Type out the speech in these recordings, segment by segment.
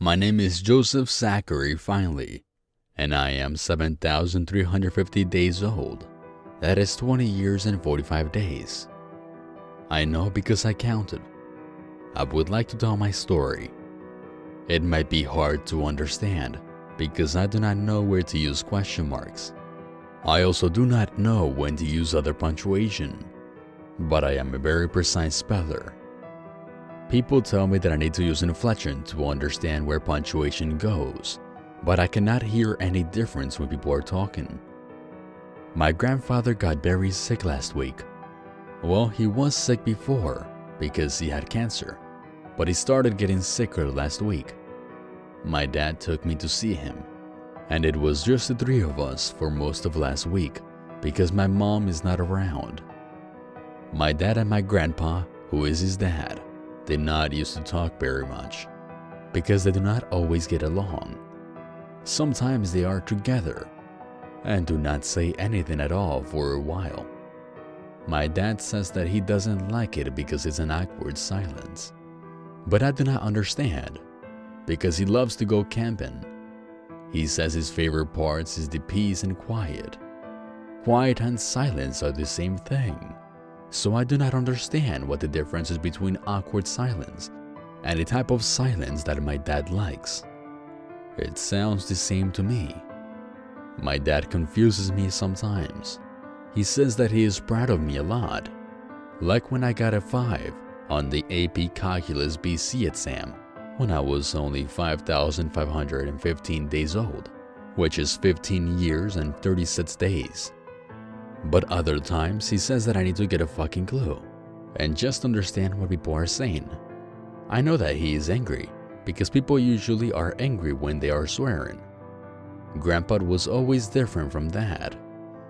My name is Joseph Zachary Finley, and I am 7,350 days old. That is 20 years and 45 days. I know because I counted. I would like to tell my story. It might be hard to understand because I do not know where to use question marks. I also do not know when to use other punctuation, but I am a very precise speller. People tell me that I need to use inflection to understand where punctuation goes, but I cannot hear any difference when people are talking. My grandfather got very sick last week. Well, he was sick before because he had cancer, but he started getting sicker last week. My dad took me to see him, and it was just the three of us for most of last week because my mom is not around. My dad and my grandpa, who is his dad, did not used to talk very much because they do not always get along. Sometimes they are together and do not say anything at all for a while. My dad says that he doesn't like it because it's an awkward silence, but I do not understand because he loves to go camping. He says his favorite parts is the peace and quiet. Quiet and silence are the same thing. So I do not understand what the difference is between awkward silence and the type of silence that my dad likes. It sounds the same to me. My dad confuses me sometimes. He says that he is proud of me a lot, like when I got a 5 on the AP Calculus BC exam when I was only 5,515 days old, which is 15 years and 36 days. But other times he says that I need to get a fucking clue and just understand what people are saying. I know that he is angry because people usually are angry when they are swearing. Grandpa was always different from Dad.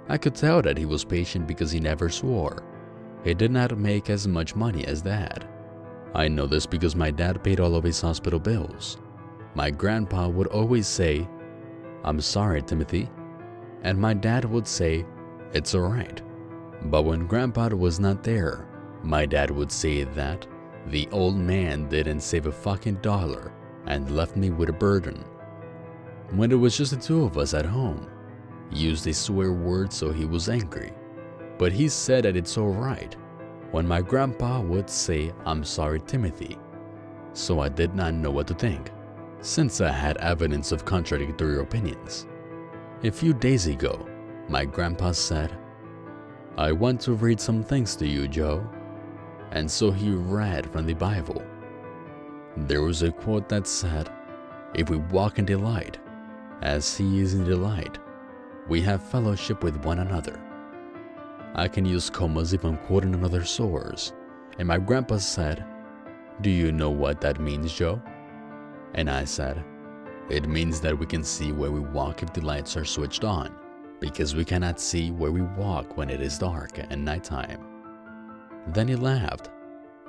I could tell that he was patient because he never swore. He did not make as much money as Dad. I know this because my dad paid all of his hospital bills. My grandpa would always say, "I'm sorry, Timothy," and my dad would say, "It's alright." But when Grandpa was not there, my dad would say that the old man didn't save a fucking dollar and left me with a burden. When it was just the two of us at home, he used a swear word so he was angry. But he said that it's alright when my grandpa would say, "I'm sorry, Timothy." So I did not know what to think, since I had evidence of contradictory opinions. A few days ago, my grandpa said, "I want to read some things to you, Joe." And so he read from the Bible. There was a quote that said, "If we walk in the light, as he is in the light, we have fellowship with one another." I can use commas if I'm quoting another source, and my grandpa said, "Do you know what that means, Joe?" And I said, "It means that we can see where we walk if the lights are switched on, because we cannot see where we walk when it is dark and nighttime." Then he laughed,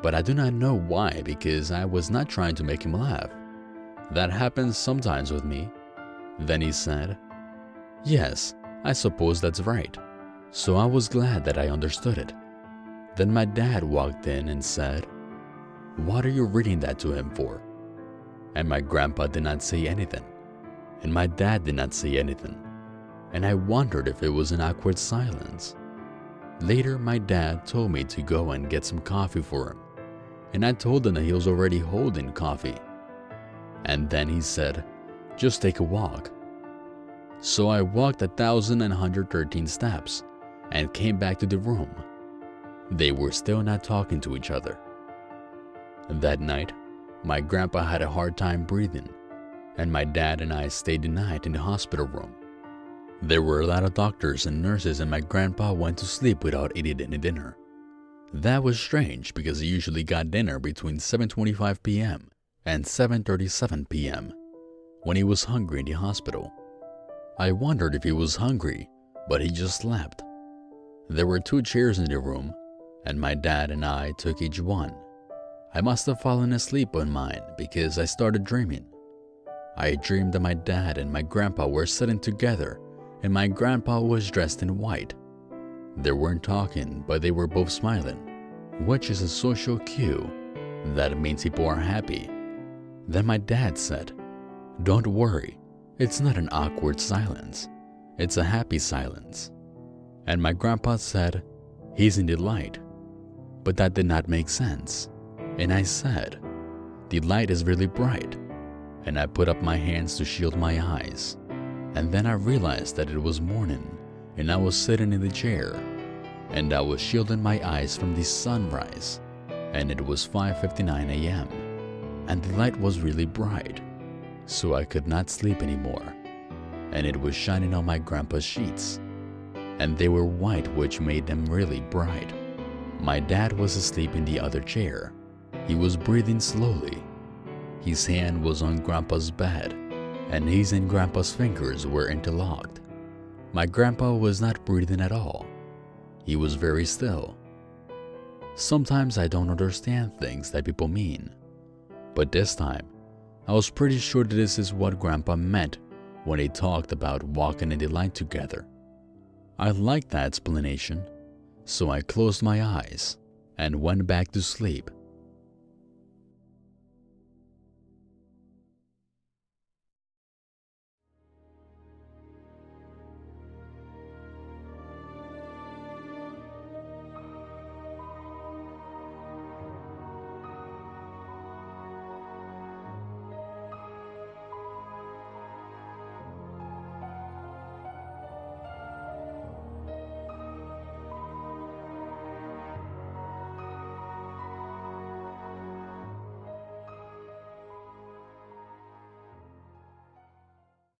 but I do not know why because I was not trying to make him laugh. That happens sometimes with me. Then he said, "Yes, I suppose that's right." So I was glad that I understood it. Then my dad walked in and said, "What are you reading that to him for?" And my grandpa did not say anything, and my dad did not say anything. And I wondered if it was an awkward silence. Later, my dad told me to go and get some coffee for him, and I told him that he was already holding coffee. And then he said, "Just take a walk." So I walked 1,113 steps and came back to the room. They were still not talking to each other. That night, my grandpa had a hard time breathing, and my dad and I stayed the night in the hospital room. There were a lot of doctors and nurses, and my grandpa went to sleep without eating any dinner. That was strange because he usually got dinner between 7:25 p.m. and 7:37 p.m. when he was hungry in the hospital. I wondered if he was hungry, but he just slept. There were 2 chairs in the room, and my dad and I took each one. I must have fallen asleep on mine because I started dreaming. I dreamed that my dad and my grandpa were sitting together, and my grandpa was dressed in white. They weren't talking, but they were both smiling, which is a social cue. That means people are happy. Then my dad said, Don't worry, it's not an awkward silence. It's a happy silence. And my grandpa said, he's in the light. But that did not make sense. And I said, the light is really bright. And I put up my hands to shield my eyes. And then I realized that it was morning and I was sitting in the chair. And I was shielding my eyes from the sunrise. And it was 5:59 a.m. And the light was really bright. So I could not sleep anymore. And it was shining on my grandpa's sheets. And they were white, which made them really bright. My dad was asleep in the other chair. He was breathing slowly. His hand was on grandpa's bed, and his and grandpa's fingers were interlocked. My grandpa was not breathing at all. He was very still. Sometimes I don't understand things that people mean. But this time, I was pretty sure that this is what grandpa meant when he talked about walking in the light together. I liked that explanation, so I closed my eyes and went back to sleep.